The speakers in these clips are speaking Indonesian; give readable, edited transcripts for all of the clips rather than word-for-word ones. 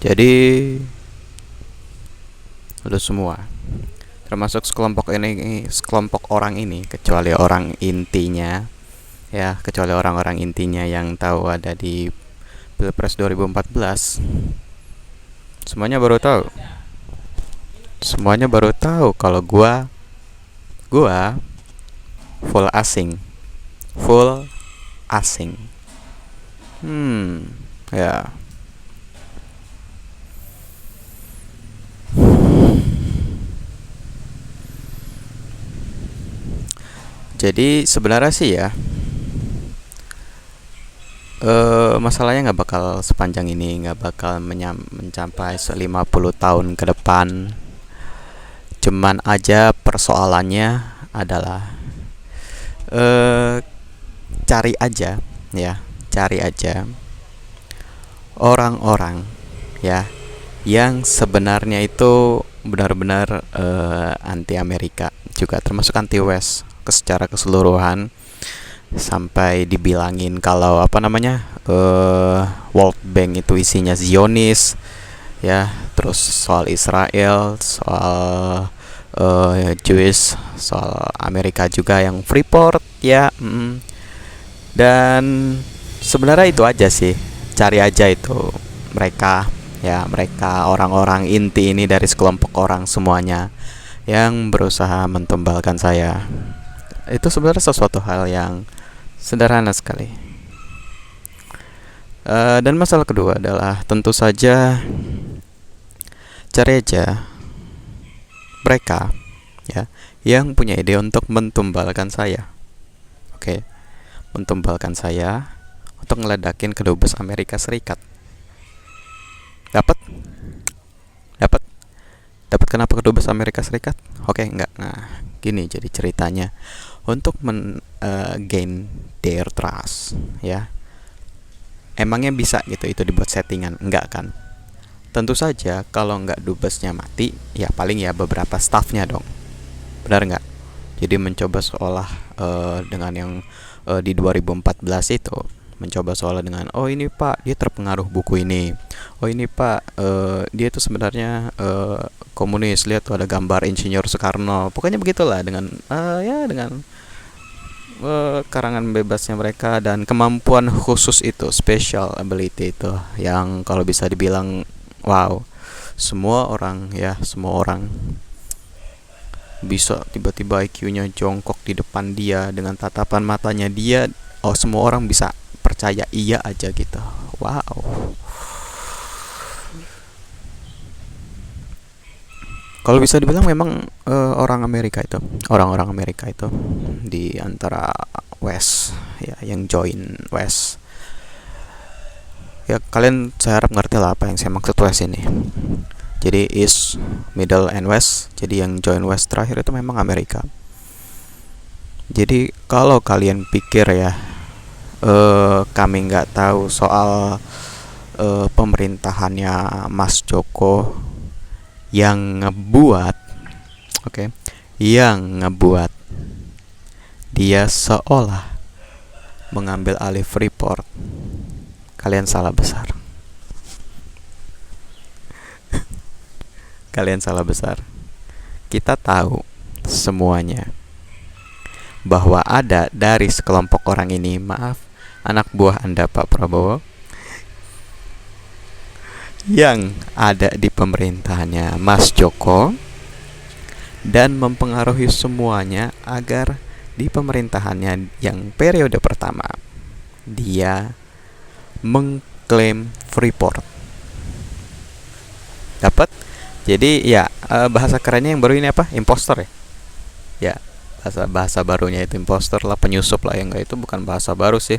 Jadi lu semua, termasuk sekelompok orang ini, kecuali orang intinya, ya, kecuali orang-orang intinya yang tahu ada di Pilpres 2014, semuanya baru tahu. Semuanya baru tahu kalau gua full asing, full asing. Ya. Jadi sebenarnya sih ya, masalahnya nggak bakal sepanjang ini, nggak bakal mencapai 50 tahun ke depan. Cuman aja persoalannya adalah eh cari aja, ya, cari aja orang-orang, ya, yang sebenarnya itu benar-benar anti Amerika, juga termasuk anti West secara keseluruhan, sampai dibilangin kalau apa namanya, World Bank itu isinya Zionis, ya, terus soal Israel, soal Jewish, soal Amerika juga yang Freeport, ya. Dan sebenarnya itu aja sih, cari aja itu mereka, ya, mereka orang-orang inti ini dari sekelompok orang semuanya yang berusaha mentumbalkan saya. Itu sebenarnya sesuatu hal yang sederhana sekali. Dan masalah kedua adalah tentu saja cari aja mereka, ya, yang punya ide untuk mentumbalkan saya. Oke, mentumbalkan saya untuk ngeledakin kedubes Amerika Serikat. Dapat? Dapat? Dapat kenapa kedubes Amerika Serikat? Oke, enggak. Nah, gini jadi ceritanya. Untuk gain their trust, ya. Emangnya bisa gitu itu dibuat settingan? Enggak kan? Tentu saja kalau nggak dubesnya mati, ya paling ya beberapa staffnya dong. Benar nggak? Jadi mencoba seolah dengan yang di 2014 itu, mencoba seolah dengan, oh ini pak dia terpengaruh buku ini, oh ini pak dia itu sebenarnya komunis, lihat tuh ada gambar Insinyur Soekarno, pokoknya begitulah, dengan ya dengan karangan bebasnya mereka dan kemampuan khusus itu, special ability itu, yang kalau bisa dibilang wow, semua orang, ya, semua orang bisa tiba-tiba IQ-nya jongkok di depan dia dengan tatapan matanya dia, oh semua orang bisa percaya iya aja gitu. Wow. Kalau bisa dibilang memang orang-orang Amerika itu di antara West, ya, yang join West. Ya kalian saya harap ngerti lah apa yang saya maksud West ini. Jadi East, Middle, and West. Jadi yang join West terakhir itu memang Amerika. Jadi kalau kalian pikir ya, kami nggak tahu soal pemerintahannya Mas Joko yang ngebuat, oke, yang ngebuat dia seolah mengambil alih Freeport, kalian salah besar. Kalian salah besar. Kita tahu semuanya bahwa ada dari sekelompok orang ini, maaf, anak buah Anda Pak Prabowo, yang ada di pemerintahannya Mas Joko dan mempengaruhi semuanya agar di pemerintahannya yang periode pertama dia mengklaim Freeport. Dapat? Jadi ya, bahasa kerennya yang baru ini apa? Impostor, ya. Ya, bahasa barunya itu impostor lah, penyusup lah. Yang enggak, itu bukan bahasa baru sih.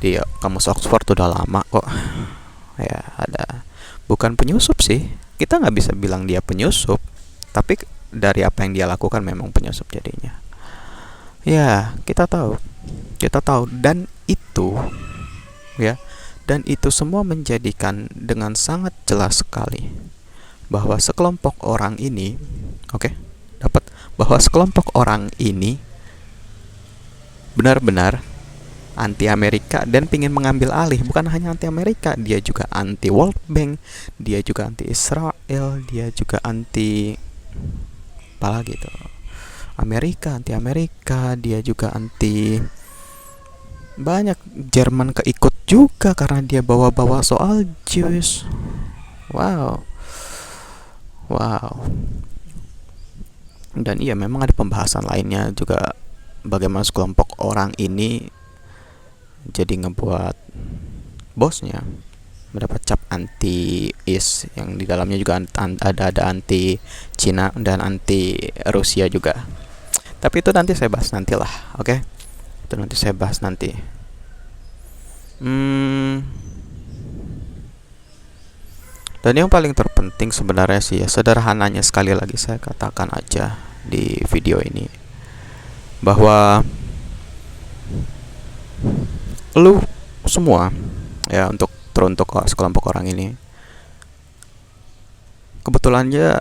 Di kamus Oxford udah lama kok. Ya, ada. Bukan penyusup sih. Kita nggak bisa bilang dia penyusup, tapi dari apa yang dia lakukan memang penyusup jadinya. Ya, kita tahu. Kita tahu, dan itu, ya, dan itu semua menjadikan dengan sangat jelas sekali bahwa sekelompok orang ini, oke, dapat, bahwa sekelompok orang ini benar-benar anti Amerika dan pingin mengambil alih. Bukan hanya anti Amerika, dia juga anti World Bank, dia juga anti Israel, dia juga anti apa lagi tuh, Amerika, anti Amerika, dia juga anti banyak. Jerman keikut juga karena dia bawa-bawa soal Jews. Wow, wow. Dan iya, memang ada pembahasan lainnya juga, bagaimana sekelompok orang ini jadi ngebuat bosnya mendapat cap anti-is, yang di dalamnya juga ada anti Cina dan anti Rusia juga. Tapi itu nanti saya bahas nanti lah, oke? Itu nanti saya bahas nanti. Dan yang paling terpenting sebenarnya sih ya, sederhananya sekali lagi saya katakan aja di video ini, bahwa lu semua ya, teruntuk sekelompok orang ini kebetulannya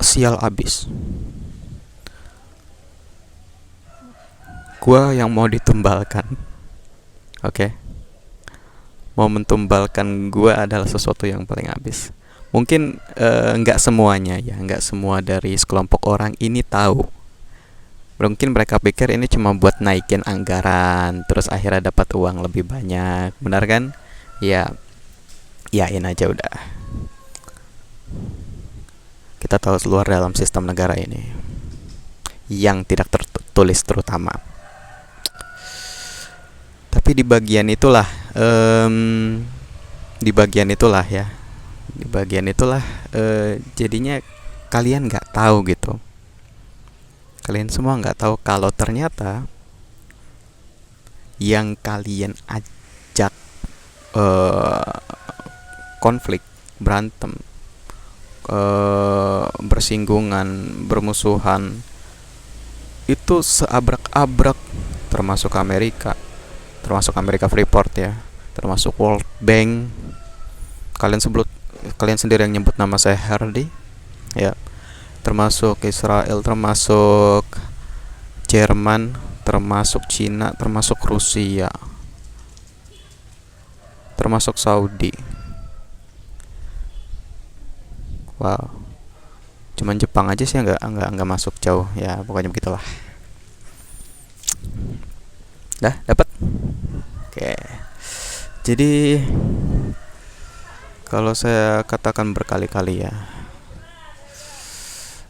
sial abis. Gua yang mau ditumbalkan, oke? Mau mentumbalkan gua adalah sesuatu yang paling abis. Mungkin nggak semuanya ya, nggak semua dari sekelompok orang ini tahu. Mungkin mereka pikir ini cuma buat naikin anggaran, terus akhirnya dapat uang lebih banyak, benar kan? Ya, yain aja udah. Kita tahu keluar dalam sistem negara ini yang tidak tertulis terutama. Tapi di bagian itulah jadinya kalian nggak tahu gitu. Kalian semua nggak tahu kalau ternyata yang kalian ajak konflik, berantem, bersinggungan, bermusuhan, itu seabrak-abrak, termasuk Amerika Freeport ya, termasuk World Bank. Kalian sendiri yang nyebut nama saya Hardy ya, termasuk Israel, termasuk Jerman, termasuk Cina, termasuk Rusia, termasuk Saudi. Wow, cuman Jepang aja sih nggak masuk jauh ya, pokoknya begitulah. Dah dapat. Oke, jadi kalau saya katakan berkali-kali ya,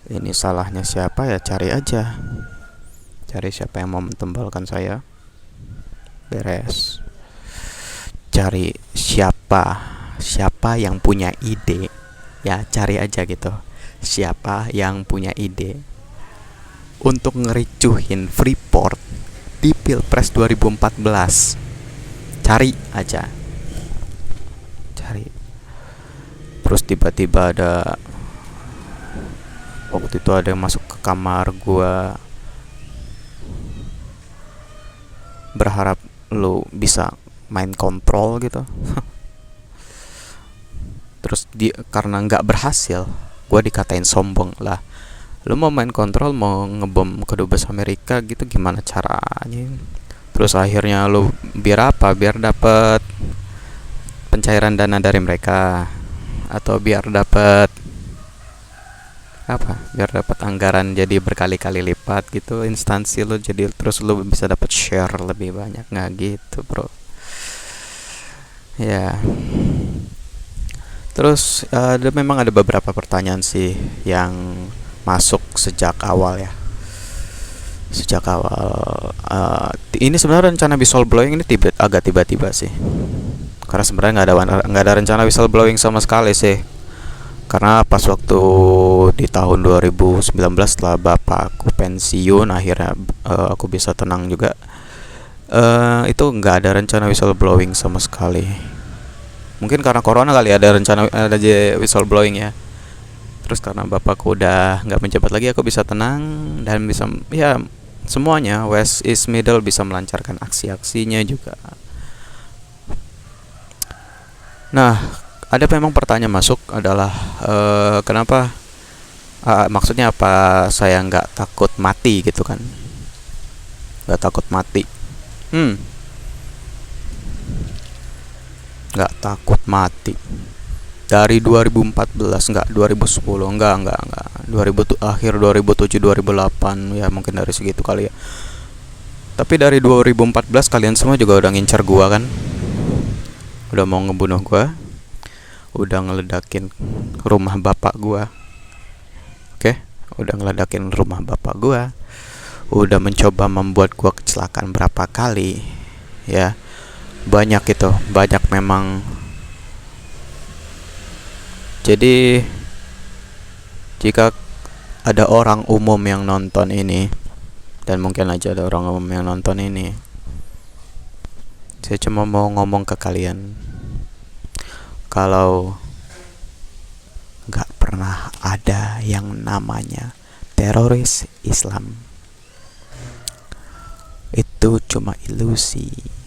ini salahnya siapa ya, cari siapa yang mau mentumbalkan saya, beres. Cari siapa yang punya ide ya, cari aja gitu, siapa yang punya ide untuk ngericuhin Freeport di Pilpres 2014. Cari. Terus tiba-tiba waktu itu ada yang masuk ke kamar gua, berharap lu bisa main kontrol gitu. Terus karena nggak berhasil, gua dikatain sombong lah. Lu mau main kontrol, mau ngebom kedubes Amerika gitu, gimana caranya? Terus akhirnya lu biar apa? Biar dapat pencairan dana dari mereka, atau biar dapat apa? Biar dapat anggaran jadi berkali-kali lipat gitu instansi lu, jadi terus lu bisa dapat share lebih banyak. Nggak gitu, bro. Ya. Terus memang ada beberapa pertanyaan sih yang masuk sejak awal ya. Ini sebenarnya rencana whistleblowing ini agak tiba-tiba sih, karena sebenarnya nggak ada rencana whistleblowing sama sekali sih. Karena pas waktu di tahun 2019 setelah bapakku pensiun, akhirnya aku bisa tenang juga. Itu nggak ada rencana whistleblowing sama sekali. Mungkin karena corona kali ada whistleblowing ya. Terus karena bapakku udah nggak menjabat lagi, aku bisa tenang dan bisa ya, semuanya West East Middle bisa melancarkan aksi-aksinya juga. Nah, ada memang pertanyaan masuk adalah kenapa, maksudnya apa saya nggak takut mati gitu kan? Nggak takut mati. nggak takut mati. Dari 2014, nggak 2010, nggak 2000 akhir 2007 2008 ya, mungkin dari segitu kali ya. Tapi dari 2014 kalian semua juga udah ngincar gua kan, udah mau ngebunuh gua, udah ngeledakin rumah bapak gua. Oke, udah ngeledakin rumah bapak gua, udah mencoba membuat gua kecelakaan berapa kali ya. Banyak itu, banyak memang. Jadi jika ada orang umum yang nonton ini, dan mungkin aja ada orang umum yang nonton ini, saya cuma mau ngomong ke kalian kalau gak pernah ada yang namanya teroris Islam. Itu cuma ilusi.